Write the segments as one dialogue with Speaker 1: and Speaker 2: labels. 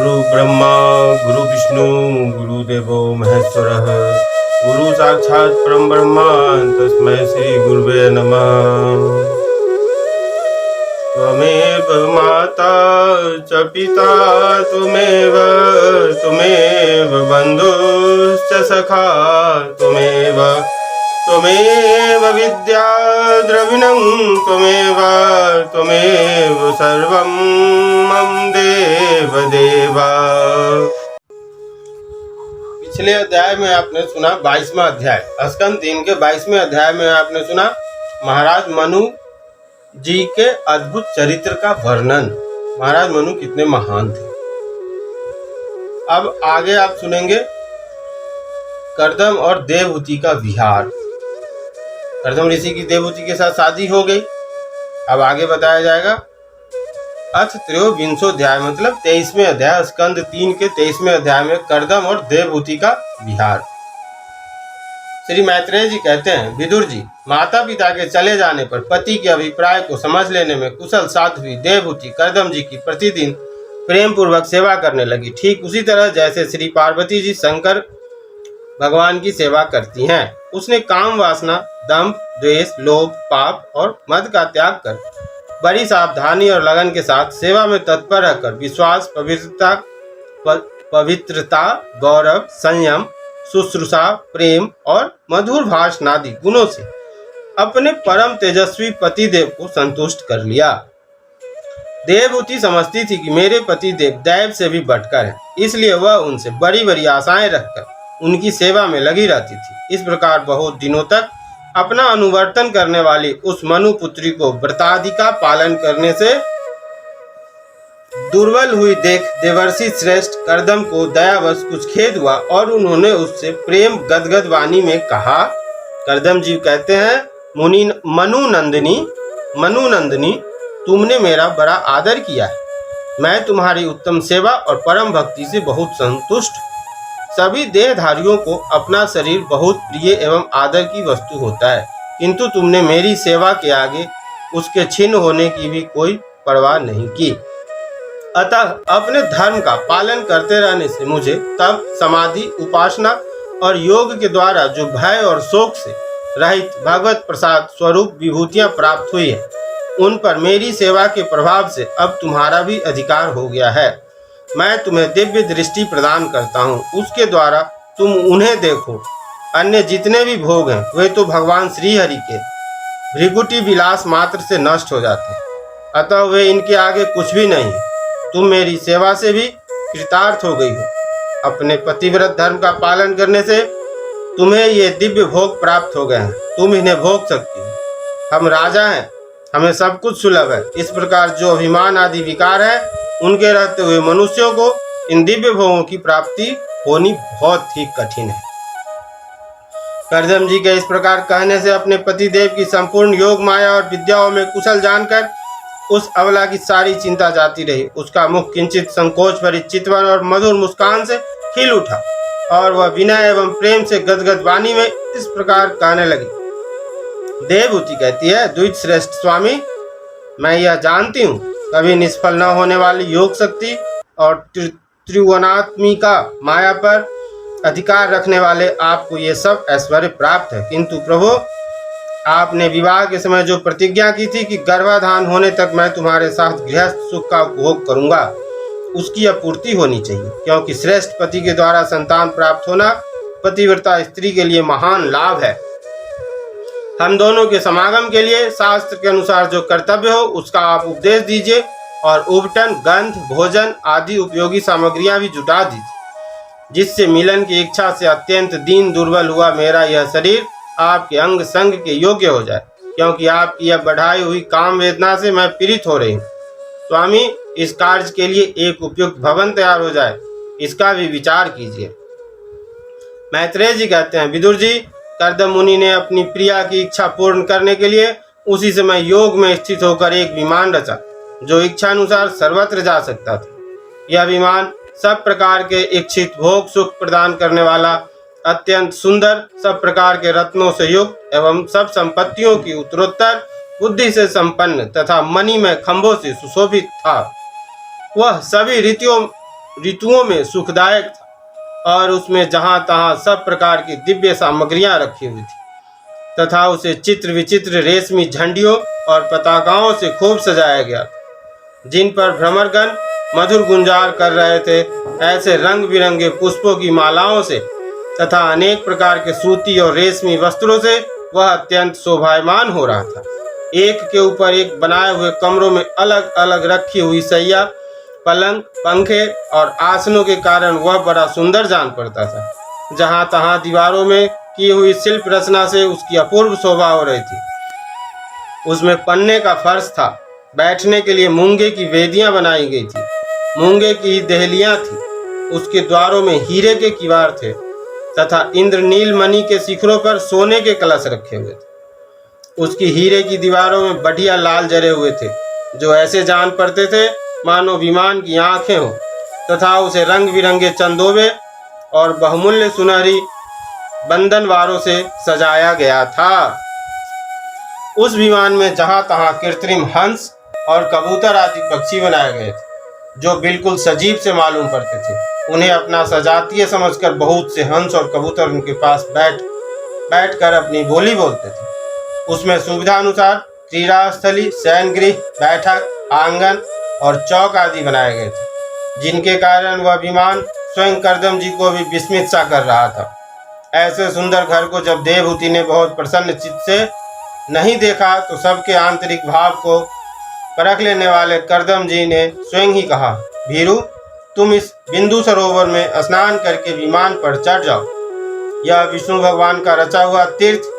Speaker 1: गुरु ब्रह्मा गुरु विष्णु गुरुदेवो महेश्वरः गुरु साक्षात् परम ब्रह्मा तस्मै श्री गुरुवे नमः। त्वमेव माता च पिता त्वमेव बन्धुश्च सखा त्वमेव विद्या द्रविणं त्वमेव सर्वं मम देव देवा। पिछले अध्याय में आपने सुना 22वां अध्याय, स्कंद 3 के 22वें अध्याय में आपने सुना महाराज मनु जी के अद्भुत चरित्र का वर्णन। महाराज मनु कितने महान थे। अब आगे आप सुनेंगे कर्दम और देवहूति का विहार। कर्दम ऋषि की देवहूति के साथ शादी हो गई। अब आगे बताया जाएगा अथ त्रयोविंशोध्याय मतलब 23वें अध्याय, स्कंद 3 के 23वें अध्याय में कर्दम और देवहूति का विहार। श्री मैत्रेय जी कहते हैं, विदुर जी, माता पिता के चले जाने पर पति के अभिप्राय को समझ लेने में कुशल साध्वी देवहूति कर्दम जी की प्रतिदिन प्रेम पूर्वक सेवा करने लगी, ठीक उसी तरह जैसे श्री पार्वती जी शंकर भगवान की सेवा करती हैं। उसने काम वासना, दंभ, द्वेष, लोभ, पाप और मद का त्याग कर बड़ी सावधानी और लगन के साथ सेवा में तत्पर रहकर विश्वास, पवित्रता, गौरव, संयम, शुश्रूषा, प्रेम और मधुर भाषण आदि गुणों से अपने परम तेजस्वी पतिदेव को संतुष्ट कर लिया। देवहूति समझती थी कि मेरे पतिदेव दैव से भी बढ़कर हैं, इसलिए वह उनसे बड़ी बड़ी आशाएं रखकर उनकी सेवा में लगी रहती थी। इस प्रकार बहुत दिनों तक अपना अनुवर्तन करने वाली उस मनु पुत्री को व्रतादि का पालन करने से दुर्बल हुई देख देवर्षि श्रेष्ठ कर्दम को दयावश कुछ खेद हुआ और उन्होंने उससे प्रेम गदगद वाणी में कहा। कर्दम जी कहते हैं, मनुनंदिनी, तुमने मेरा बड़ा आदर किया है। मैं तुम्हारी उत्तम सेवा और परम भक्ति से बहुत संतुष्ट। सभी देहधारियों को अपना शरीर बहुत प्रिय एवं आदर की वस्तु होता है, किंतु तुमने मेरी सेवा के आगे उसके छिन्न होने की भी कोई परवाह नहीं की। अतः अपने धर्म का पालन करते रहने से मुझे तप, समाधि, उपासना और योग के द्वारा जो भय और शोक से रहित भगवत प्रसाद स्वरूप विभूतियां प्राप्त हुई है, उन पर मेरी सेवा के प्रभाव से अब तुम्हारा भी अधिकार हो गया है। मैं तुम्हें दिव्य दृष्टि प्रदान करता हूँ, उसके द्वारा तुम उन्हें देखो। अन्य जितने भी भोग हैं वे तो भगवान श्री हरि के भृगुटी विलास मात्र से नष्ट हो जाते हैं, अतः वे इनके आगे कुछ भी नहीं। तुम मेरी सेवा से भी कृतार्थ हो गई हो। अपने पतिव्रत धर्म का पालन करने से तुम्हें ये दिव्य भोग प्राप्त हो गए हैं, तुम इन्हें भोग सकती हो। हम राजा हैं, हमें सब कुछ सुलभ है। इस प्रकार जो अभिमान आदि विकार है, उनके रहते हुए मनुष्यों को इन दिव्य भोगों की प्राप्ति होनी बहुत ही कठिन है। कर्दम जी के इस प्रकार कहने से अपने पतिदेव की संपूर्ण योग माया और विद्याओं में कुशल जानकर उस अबला की सारी चिंता जाती रही। उसका मुख किंचित संकोच भरी चितवन और मधुर मुस्कान से खिल उठा और वह विनय एवं प्रेम से गदगद वाणी में इस प्रकार कहने लगी। देवहूति कहती है, द्विज श्रेष्ठ स्वामी, मैं यह जानती हूँ कभी निष्फल न होने वाली योग शक्ति और त्रिगुणात्मिका माया पर अधिकार रखने वाले आपको ये सब ऐश्वर्य प्राप्त है, किंतु प्रभु, आपने विवाह के समय जो प्रतिज्ञा की थी कि गर्भाधान होने तक मैं तुम्हारे साथ गृहस्थ सुख का उपभोग करूंगा, उसकी अपूर्ति होनी चाहिए, क्योंकि श्रेष्ठ पति के द्वारा संतान प्राप्त होना पतिव्रता स्त्री के लिए महान लाभ है। हम दोनों के समागम के लिए शास्त्र के अनुसार जो कर्तव्य हो उसका आप उपदेश दीजिए और उबटन, गंध, भोजन आदि उपयोगी सामग्रियां भी जुटा दीजिए, जिससे मिलन की इच्छा से अत्यंत दीन दुर्बल हुआ मेरा यह शरीर आपके अंग संग के योग्य हो जाए, क्योंकि आपकी यह बढ़ाई हुई काम वेदना से मैं पीड़ित हो रही हूँ। स्वामी, इस कार्य के लिए एक उपयुक्त भवन तैयार हो जाए, इसका भी विचार कीजिए। मैत्रेय जी कहते हैं, विदुर जी, कर्दम मुनि ने अपनी प्रिया की इच्छा पूर्ण करने के लिए उसी समय योग में स्थित होकर एक विमान रचा, जो इच्छानुसार सर्वत्र जा सकता था। यह विमान सब प्रकार के इच्छित भोग सुख प्रदान करने वाला, अत्यंत सुंदर, सब प्रकार के रत्नों से युक्त एवं सब संपत्तियों की उत्तरोत्तर बुद्धि से संपन्न तथा मणि में खंभों से सुशोभित था। वह सभी रीतियों ऋतुओं में सुखदायक था और उसमें जहाँ तहाँ सब प्रकार की दिव्य सामग्रियाँ रखी हुई थी तथा उसे चित्र विचित्र रेशमी झंडियों और पताकाओं से खूब सजाया गया, जिन पर भ्रमरगण मधुर गुंजार कर रहे थे। ऐसे रंग बिरंगे पुष्पों की मालाओं से तथा अनेक प्रकार के सूती और रेशमी वस्त्रों से वह अत्यंत शोभायमान हो रहा था। एक के ऊपर एक बनाए हुए कमरों में अलग अलग रखी हुई सैया, पलंग, पंखे और आसनों के कारण वह बड़ा सुंदर जान पड़ता था। जहाँ तहाँ दीवारों में की हुई शिल्प रचना से उसकी अपूर्व शोभा हो रही थी। उसमें पन्ने का फर्श था, बैठने के लिए मूंगे की वेदियां बनाई गई थी, मूंगे की देहलियां थी, उसके द्वारों में हीरे के किवाड़ थे तथा इंद्रनील मणि के शिखरों पर सोने के कलश रखे हुए थे। उसकी हीरे की दीवारों में बढ़िया लाल जरे हुए थे, जो ऐसे जान पड़ते थे मानो विमान की आंखें हों, तथा उसे रंग बिरंगे चंदोबे और बहुमूल्य सुनहरी बंधनवारों से सजाया गया था। उस विमान में जहां तहां कृत्रिम हंस और कबूतर आदि पक्षी बनाए गए थे, जो बिल्कुल सजीव से मालूम पड़ते थे। उन्हें अपना सजातीय समझकर बहुत से हंस और कबूतर उनके पास बैठ कर अपनी बोली बोलते थे। उसमें सुविधा अनुसार क्रीड़ा स्थली, शयन गृह, बैठक, आंगन और चौक आदि बनाए गए थे, जिनके कारण वह विमान स्वयं करदम जी को भी विस्मित सा कर रहा था। ऐसे सुंदर घर को जब देवहूति ने बहुत प्रसन्न चित्त से नहीं देखा तो सबके आंतरिक भाव को परख लेने वाले करदम जी ने स्वयं ही कहा, भीरू, तुम इस बिंदु सरोवर में स्नान करके विमान पर चढ़ जाओ। यह विष्णु भगवान का रचा हुआ तीर्थ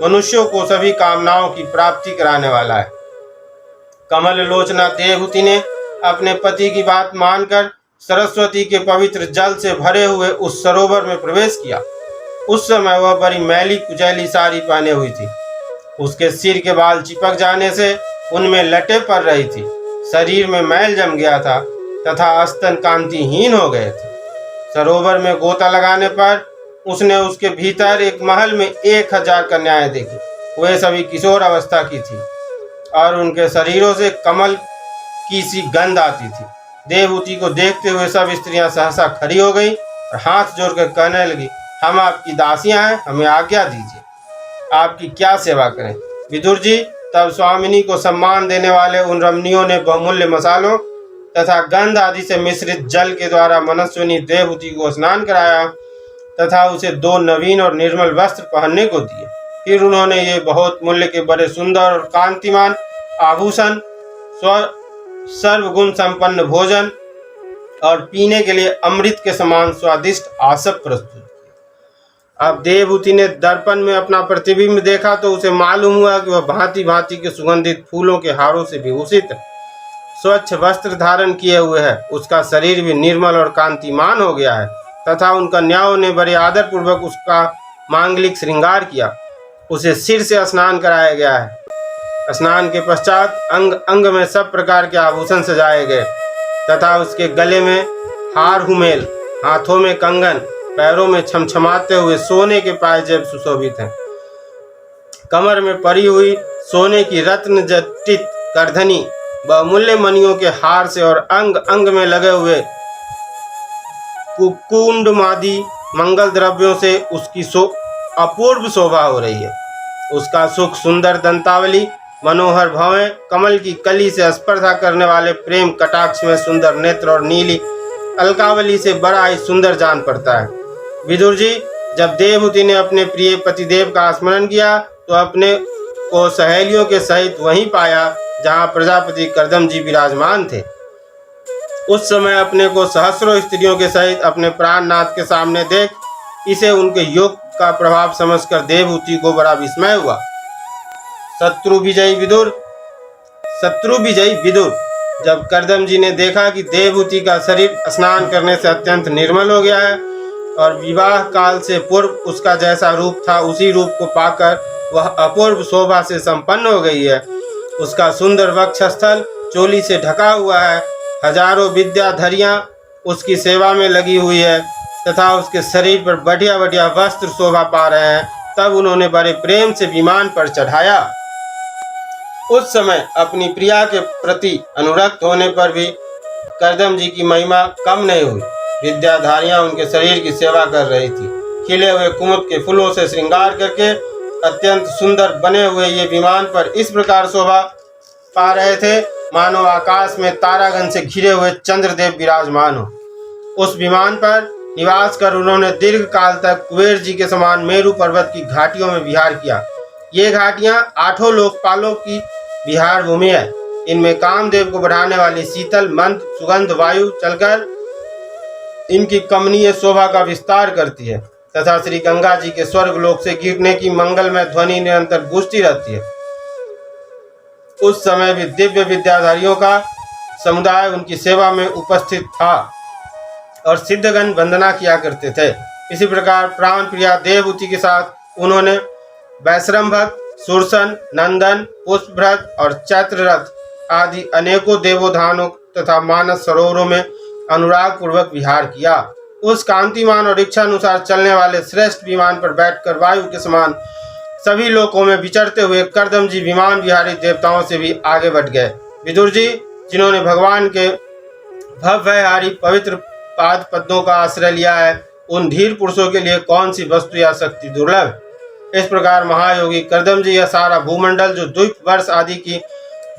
Speaker 1: मनुष्यों को सभी कामनाओं की प्राप्ति कराने वाला है। कमल लोचना देवहूति ने अपने पति की बात मानकर सरस्वती के पवित्र जल से भरे हुए उस सरोवर में प्रवेश किया। उस समय वह बड़ी मैली कुचैली साड़ी पहने हुई थी। उसके सिर के बाल चिपक जाने से उनमें लटें पड़ रही थी। शरीर में मैल जम गया था तथा स्तन कांतिहीन हो गए थे। सरोवर में गोता लगाने पर उसने उसके भीतर एक महल में 1000 कन्याएं देखी। वे सभी किशोर अवस्था की थी और उनके शरीरों से कमल की सी गंध आती थी। देवहूति को देखते हुए सब स्त्रियां सहसा खड़ी हो गई और हाथ जोड़कर कहने लगी, हम आपकी दासियां हैं, हमें आज्ञा दीजिए, आपकी क्या सेवा करें। विदुर जी, तब स्वामिनी को सम्मान देने वाले उन रमणियों ने बहुमूल्य मसालों तथा गंध आदि से मिश्रित जल के द्वारा मनस्विनी देवहूति को स्नान कराया तथा उसे 2 नवीन और निर्मल वस्त्र पहनने को दिए। फिर उन्होंने ये बहुत मूल्य के बड़े सुंदर और कांतिमान आभूषण, सर्वगुण संपन्न भोजन और पीने के लिए अमृत के समान स्वादिष्ट आसप प्रस्तुत किए। अब देवहूति ने दर्पण में अपना प्रतिबिंब देखा तो उसे मालूम हुआ कि वह भांति भांति के सुगंधित फूलों के हारों से विभूषित है, स्वच्छ वस्त्र धारण किए हुए है। उसका शरीर भी निर्मल और कांतिमान हो गया है तथा उन कन्याओं ने बड़े आदर पूर्वक उसका मांगलिक श्रृंगार किया। उसे सिर से स्नान कराया गया है। स्नान के पश्चात अंग अंग में सब प्रकार के आभूषण सजाए गए तथा उसके गले में हार हुमेल, हाथों में कंगन, पैरों में छमछमाते हुए सोने के पायजेब सुशोभित हैं। कमर में पड़ी हुई सोने की रत्न जटित करधनी बहुमूल्य मणियों के हार से और अंग अंग में लगे हुए कुकुंडमादि मंगल द्रव्यों से उसकी अपूर्व शोभा हो रही है। उसका सुख सुंदर दंतावली, मनोहर भवें, कमल की कली से स्पर्धा करने वाले प्रेम कटाक्ष में सुंदर नेत्र और नीली अलकावली से बड़ा ही सुंदर जान पड़ता है। विदुर जी, जब देवहूति ने अपने प्रिय पतिदेव का स्मरण किया तो अपने को सहेलियों के सहित वहीं पाया जहाँ प्रजापति करदम जी विराजमान थे। उस समय अपने को सहस्रों स्त्रियों के सहित अपने प्राणनाथ के सामने देख इसे उनके योग का प्रभाव समझकर देवहूति को बड़ा विस्मय हुआ। शत्रु विजयी विदुर, जब करदम जी ने देखा कि देवहूति का शरीर स्नान करने से अत्यंत निर्मल हो गया है और विवाह काल से पूर्व उसका जैसा रूप था उसी रूप को पाकर वह अपूर्व शोभा से संपन्न हो गई है। उसका सुंदर वक्षस्थल चोली से ढका हुआ है, हजारों विद्याधरियां उसकी सेवा में लगी हुई है तथा उसके शरीर पर बढ़िया बढ़िया वस्त्र शोभा पा रहे हैं। तब उन्होंने बड़े प्रेम से विमान पर चढ़ाया। उस समय अपनी प्रिया के प्रति अनुरक्त होने पर भी करदम जी की महिमा कम नहीं हुई। विद्याधारियां उनके शरीर की सेवा कर रही थी। खिले हुए कुमुद के फूलों से श्रृंगार करके अत्यंत सुंदर बने हुए ये विमान पर इस प्रकार शोभा पा रहे थे मानो आकाश में तारागण से घिरे हुए चंद्रदेव विराजमान हो। उस विमान पर निवास कर उन्होंने दीर्घ काल तक कुबेर जी के समान मेरु पर्वत की घाटियों में विहार किया। ये घाटियां 8 लोकपालों की विहार भूमि है। इनमें कामदेव को बढ़ाने वाली शीतल मंद सुगंध वायु चलकर इनकी कमनीय शोभा का विस्तार करती है तथा श्री गंगा जी के स्वर्ग लोक से गिरने की मंगलमय ध्वनि निरंतर गूंजती रहती है। उस समय भी दिव्य विद्याधारियों का समुदाय उनकी सेवा में उपस्थित था और सिद्धगण वंदना किया करते थे। इसी प्रकार प्राण प्रिया देवहूति के साथ उन्होंने वैश्रम्भक, सुरसन, नंदन, पुष्पभ्रत और चैत्ररथ आदि अनेकों देवोधानों तथा मानस सरोवरों में अनुराग पूर्वक विहार किया। उस कांतिमान और इच्छानुसार चलने वाले श्रेष्ठ विमान पर बैठकर वायु के समान सभी लोकों में विचरते हुए करदम जी विमान विहारी देवताओं से भी आगे बढ़ गए। विदुर जी, जिन्होंने भगवान के भव्यहारी पवित्र पाद पद्मों का आश्रय लिया है, उन धीर पुरुषों के लिए कौन सी वस्तु या शक्ति दुर्लभ। इस प्रकार महायोगी करदम जी यह सारा भूमंडल जो द्वीप वर्ष आदि की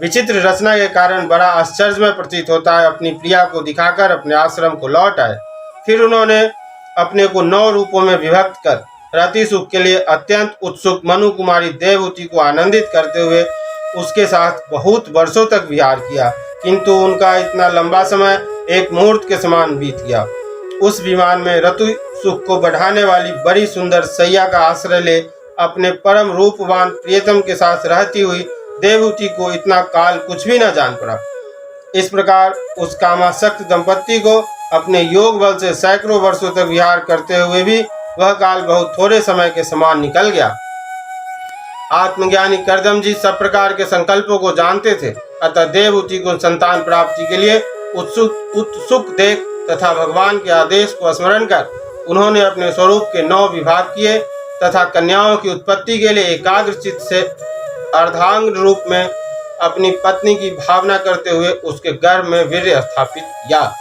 Speaker 1: विचित्र रचना के कारण बड़ा आश्चर्यमय प्रतीत होता है, अपनी प्रिया को दिखाकर अपने आश्रम को लौट आए। फिर उन्होंने अपने को 9 रूपों में विभक्त कर रति सुख के लिए अत्यंत उत्सुक मनु कुमारी देवहूति को आनंदित करते हुए उसके साथ बहुत वर्षों तक विहार किया, किंतु उनका इतना लंबा समय एक मुहूर्त के समान बीत गया। उस विमान में ऋतु सुख को बढ़ाने वाली बड़ी सुंदर सैया का आश्रय ले अपने परम रूपवान प्रियतम के साथ रहती हुई देवहूति को इतना काल कुछ भी न जान पड़ा। इस प्रकार उस कामासक्त दंपत्ति को अपने योग बल से सैकड़ों वर्षों तक विहार करते हुए भी वह काल बहुत थोड़े समय के समान निकल गया। आत्मज्ञानी करदम जी सब प्रकार के संकल्पों को जानते थे, अतः देवहूति को संतान प्राप्ति के लिए उत्सुक देख तथा भगवान के आदेश को स्मरण कर उन्होंने अपने स्वरूप के 9 विभाग किए तथा कन्याओं की उत्पत्ति के लिए एकाग्र चित्त से अर्धांग रूप में अपनी पत्नी की भावना करते हुए उसके गर्भ में वीर्य स्थापित किया।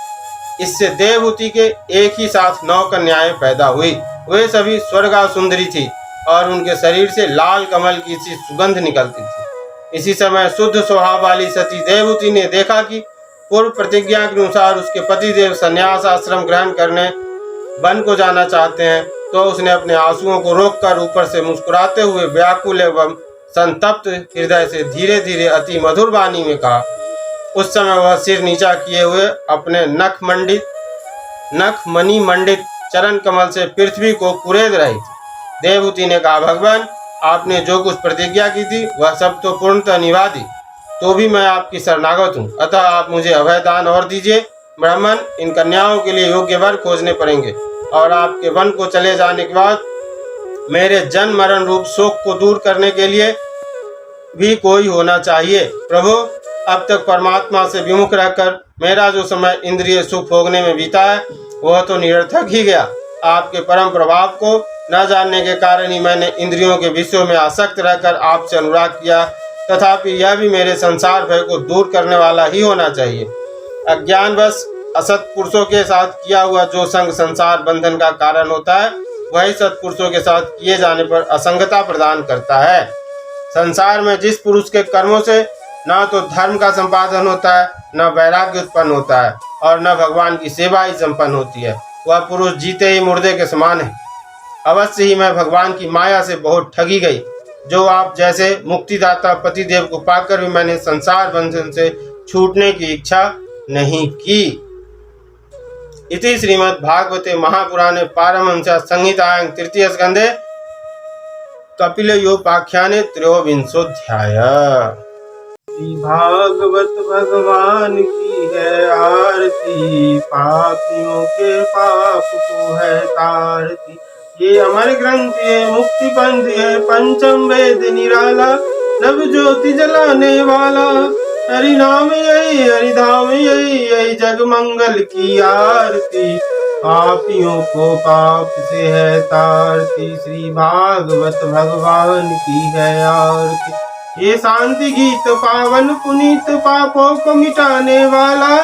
Speaker 1: इससे देवहूति के एक ही साथ 9 कन्याएं पैदा हुई। वे सभी स्वर्गा सुंदरी थी और उनके शरीर से लाल कमल की सी सुगंध निकलती थी। इसी समय शुद्ध स्वभाव वाली सती देवहूति ने देखा कि पूर्व प्रतिज्ञा के अनुसार उसके पतिदेव संन्यास आश्रम ग्रहण करने वन को जाना चाहते हैं, तो उसने अपने आंसुओं को रोककर ऊपर से मुस्कुराते हुए व्याकुल एवं संतप्त हृदय से धीरे धीरे अति मधुर वाणी में कहा। उस समय वह सिर नीचा किए हुए अपने नख मणि मंडित चरण कमल से पृथ्वी को कुरेद रही थी। देवहूति ने कहा, भगवान, आपने जो कुछ प्रतिज्ञा की थी वह सब तो पूर्णतः निभा दी, तो भी मैं आपकी शरणागत हूँ, अतः आप मुझे अभयदान और दीजिए। ब्राह्मण, इन कन्याओं के लिए योग्य वर खोजने पड़ेंगे और आपके वन को चले जाने के बाद मेरे जन्म मरण रूप शोक को दूर करने के लिए भी कोई होना चाहिए। प्रभु, अब तक परमात्मा से विमुख रहकर मेरा जो समय इंद्रिय सुख भोगने में बीता है वह तो निरर्थक ही गया। आपके परम प्रभाव को न जानने के कारण ही मैंने इंद्रियों के विषयों में आसक्त रहकर आपसे अनुराग किया, तथापि यह भी मेरे संसार भय को दूर करने वाला ही होना चाहिए। अज्ञानवश असत पुरुषों के साथ किया हुआ जो संग संसार बंधन का कारण होता है, वही सत्पुरुषों के साथ किए जाने पर असंगता प्रदान करता है। संसार में जिस पुरुष के कर्मों से न तो धर्म का संपादन होता है, न वैराग्य उत्पन्न होता है और न भगवान की सेवा ही संपन्न होती है, वह पुरुष जीते ही मुर्दे के समान है। अवश्य ही मैं भगवान की माया से बहुत ठगी गई। जो आप जैसे मुक्तिदाता पतिदेव को पाकर भी मैंने संसार बंधन से छूटने की इच्छा नहीं की। इति श्रीमद् भागवते महापुराणे पारमहंस्यां संहितायां तृतीय स्कंधे कपिलयोपाख्याने 23वाध्याय। भागवत भगवान की है आरती, पापियों के पाप को है तारती। ये अमर ग्रंथ है, मुक्ति पंथ है, पंचम वेद निराला, नव ज्योति जलाने वाला। हरि नाम यही, हरि धाम यही, यही जग मंगल की आरती। पापियों को पाप से है तारती, श्री भागवत भगवान की है आरती। ये शांति गीत पावन पुनीत, पापों को मिटाने वाला,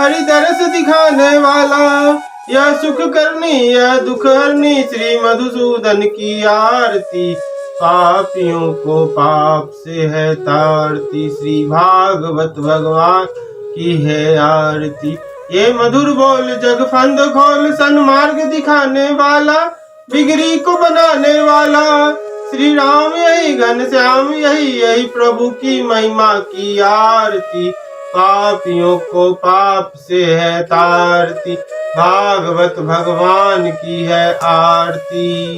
Speaker 1: हरि दरस दिखाने वाला, यह सुख करनी यह दुख हरनी, श्री मधुसूदन की आरती। पापियों को पाप से है तारती, श्री भागवत भगवान की है आरती। ये मधुर बोल जग फंद खोल, सन्मार्ग दिखाने वाला, बिगड़ी को बनाने वाला। श्री राम यही घनश्याम यही प्रभु की महिमा की आरती। पापियों को पाप से है तारती, भागवत भगवान की है आरती।